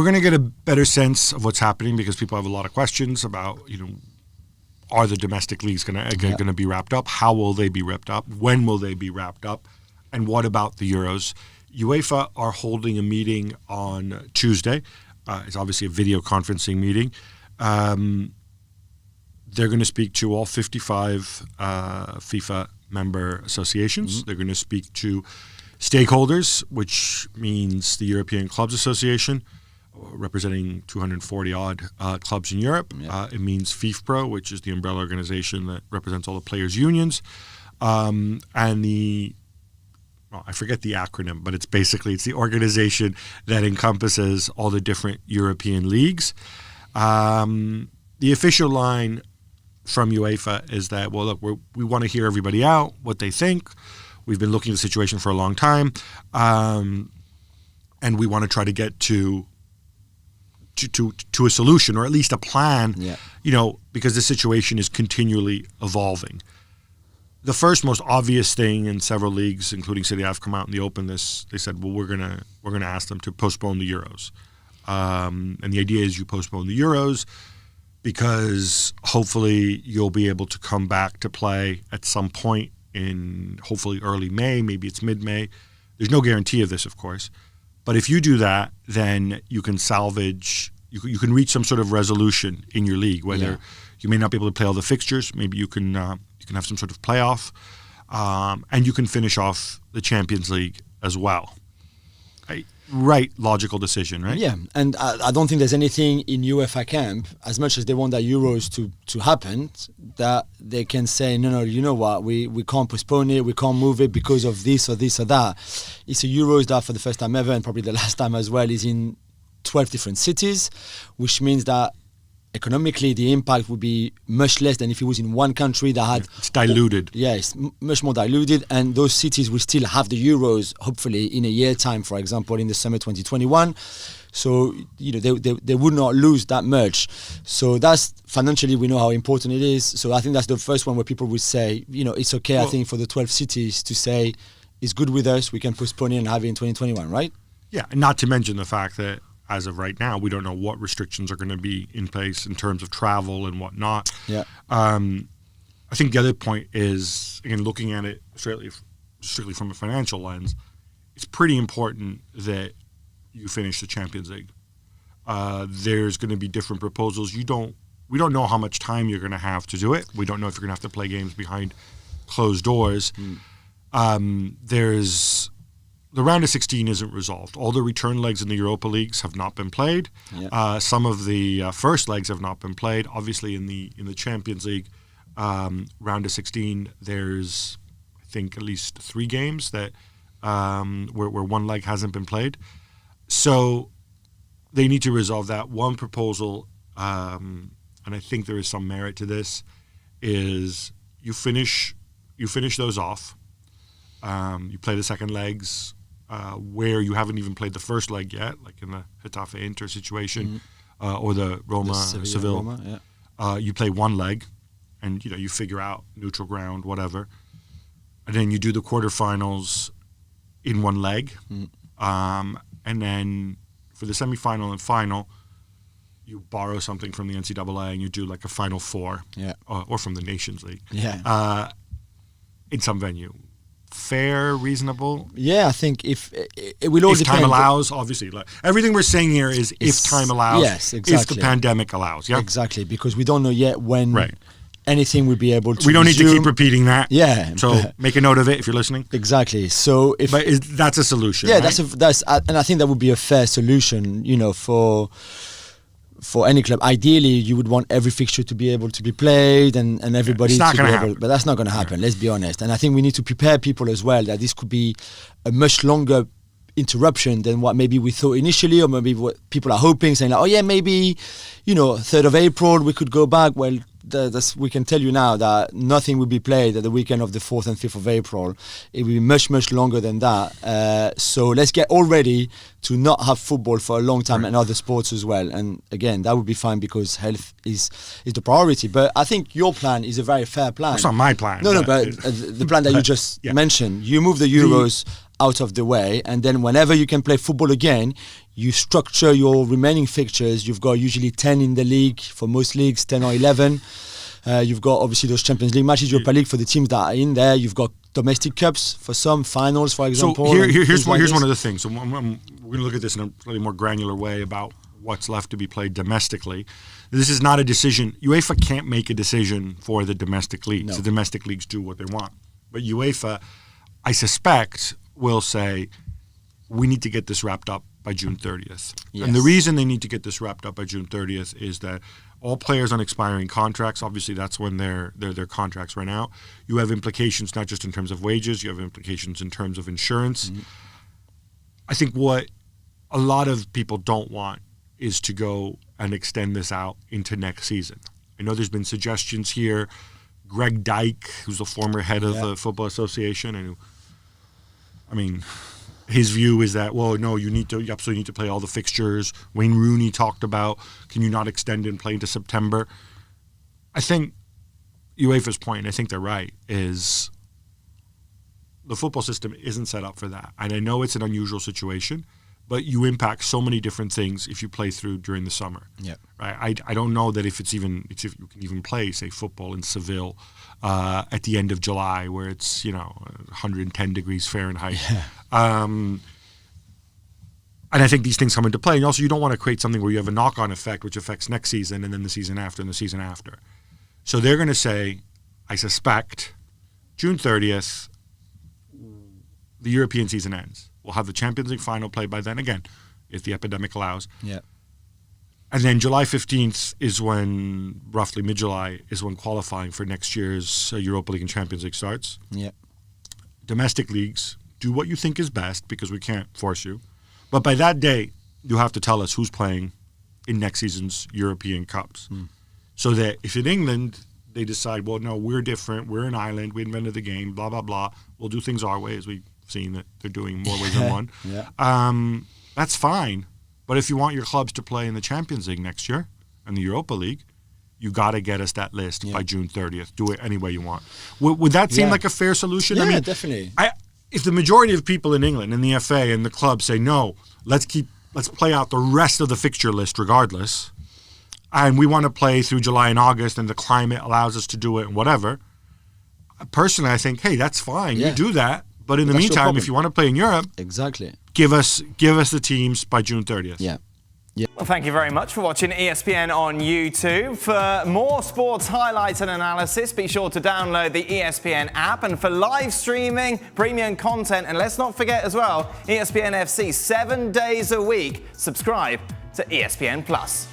We're going to get a better sense of what's happening because people have a lot of questions about, are the domestic leagues going to be wrapped up? How will they be wrapped up? When will they be wrapped up? And what about the Euros? UEFA are holding a meeting on Tuesday. It's obviously a video conferencing meeting. They're going to speak to all 55 FIFA member associations. Mm-hmm. They're going to speak to stakeholders, which means the European Clubs Association, representing 240-odd clubs in Europe. Yeah. It means FIFPro, which is the umbrella organization that represents all the players' unions. And I forget the acronym, but it's the organization that encompasses all the different European leagues. The official line from UEFA is that, well, look, we want to hear everybody out, what they think. We've been looking at the situation for a long time, and we want to try to get to a solution, or at least a plan, because the situation is continually evolving. The first most obvious thing in several leagues, including City, have come out in the open. They said, well, we're gonna ask them to postpone the Euros, and the idea is you postpone the Euros because hopefully you'll be able to come back to play at some point in hopefully early May, maybe it's mid-May. There's no guarantee of this, of course. But if you do that, then you can salvage, you can reach some sort of resolution in your league, whether you may not be able to play all the fixtures, maybe you can have some sort of playoff, and you can finish off the Champions League as well. Right, logical decision, right? Yeah, and I don't think there's anything in UEFA camp, as much as they want that Euros to happen, that they can say, no, you know what, we can't postpone it, we can't move it because of this or this or that. It's a Euros that for the first time ever, and probably the last time as well, is in 12 different cities, which means that economically the impact would be much less than if it was in one country that had... It's diluted. It's much more diluted, and those cities will still have the Euros, hopefully, in a year time, for example, in the summer 2021. So, they would not lose that much. So that's, financially, we know how important it is. So I think that's the first one where people would say, it's okay, I think, for the 12 cities to say, it's good with us, we can postpone it and have it in 2021, right? Yeah, and not to mention the fact that as of right now, we don't know what restrictions are going to be in place in terms of travel and whatnot. Yeah. I think the other point is, again, looking at it strictly from a financial lens, it's pretty important that you finish the Champions League. There's going to be different proposals. We don't know how much time you're going to have to do it. We don't know if you're going to have to play games behind closed doors. The round of 16 isn't resolved. All the return legs in the Europa Leagues have not been played. Yeah. Some of the first legs have not been played. Obviously, in the Champions League round of 16, there's, I think, at least 3 games that where one leg hasn't been played. So they need to resolve that. One proposal, and I think there is some merit to this, is you finish those off. You play the second legs where you haven't even played the first leg yet, like in the Getafe Inter situation, or the Roma Seville. You play one leg, and you figure out neutral ground, whatever, and then you do the quarterfinals in one leg, and then for the semifinal and final, you borrow something from the NCAA and you do like a Final Four, or from the Nations League, in some venue. Fair, reasonable? Yeah, I think if it will all depend. If time allows, obviously. Everything we're saying here is if time allows, yes, exactly. If the pandemic allows. Yeah, exactly, because we don't know yet when anything will be able to We don't resume. need to keep repeating that. Yeah. So make a note of it if you're listening. Exactly. So that's a solution. Yeah, right? And I think that would be a fair solution, for any club. Ideally, you would want every fixture to be able to be played and everybody to be able, but that's not going to happen, let's be honest. And I think we need to prepare people as well that this could be a much longer interruption than what maybe we thought initially, or maybe what people are hoping, saying like, oh yeah, maybe 3rd of April we could go back. Well, we can tell you now that nothing will be played at the weekend of the 4th and 5th of April. It will be much, much longer than that. So let's get all ready to not have football for a long time and other sports as well. And again, that would be fine because health is the priority. But I think your plan is a very fair plan. It's not my plan. No, but the plan that you just mentioned, you move the Euros out of the way, and then whenever you can play football again, you structure your remaining fixtures. You've got usually 10 in the league for most leagues, 10 or 11. You've got obviously those Champions League matches, Europa League for the teams that are in there. You've got domestic cups for some, finals, for example. So here's one of the things. So we're going to look at this in a slightly more granular way about what's left to be played domestically. This is not a decision. UEFA can't make a decision for the domestic leagues. No. The domestic leagues do what they want. But UEFA, I suspect, will say, we need to get this wrapped up by June 30th. Yes. And the reason they need to get this wrapped up by June 30th is that all players on expiring contracts, obviously that's when their contracts run out. You have implications not just in terms of wages, you have implications in terms of insurance. Mm-hmm. I think what a lot of people don't want is to go and extend this out into next season. I know there's been suggestions here. Greg Dyke, who's the former head of the Football Association, and his view is that, well, no, you absolutely need to play all the fixtures. Wayne Rooney talked about, can you not extend and play into September? I think UEFA's point, and I think they're right, is the football system isn't set up for that. And I know it's an unusual situation, but you impact so many different things if you play through during the summer. Yeah. Right. I don't know that if you can even play, say, football in Seville at the end of July, where it's 110 degrees Fahrenheit. Yeah. And I think these things come into play. And also, you don't want to create something where you have a knock-on effect, which affects next season and then the season after and the season after. So they're going to say, I suspect, June 30th, the European season ends. We'll have the Champions League final played by then again, if the epidemic allows. Yeah. And then July 15th is when, roughly mid-July, is when qualifying for next year's Europa League and Champions League starts. Yeah. Domestic leagues, do what you think is best because we can't force you. But by that day, you have to tell us who's playing in next season's European Cups. So that if in England they decide, well, no, we're different, we're an island, we invented the game, blah, blah, blah, we'll do things our way, as we've seen that they're doing more ways than one. Yeah. That's fine. But if you want your clubs to play in the Champions League next year and the Europa League, you got to get us that list by June 30th. Do it any way you want. Would that seem like a fair solution? Yeah, I mean, definitely. If the majority of people in England and the FA and the club say, no, let's play out the rest of the fixture list regardless, and we want to play through July and August and the climate allows us to do it and whatever, personally I think, hey, that's fine. You do that. But in the meantime, if you want to play in Europe, exactly, give us the teams by June 30th. Yeah. Well, thank you very much for watching ESPN on YouTube. For more sports highlights and analysis, be sure to download the ESPN app. And for live streaming, premium content, and let's not forget as well, ESPN FC 7 days a week. Subscribe to ESPN Plus.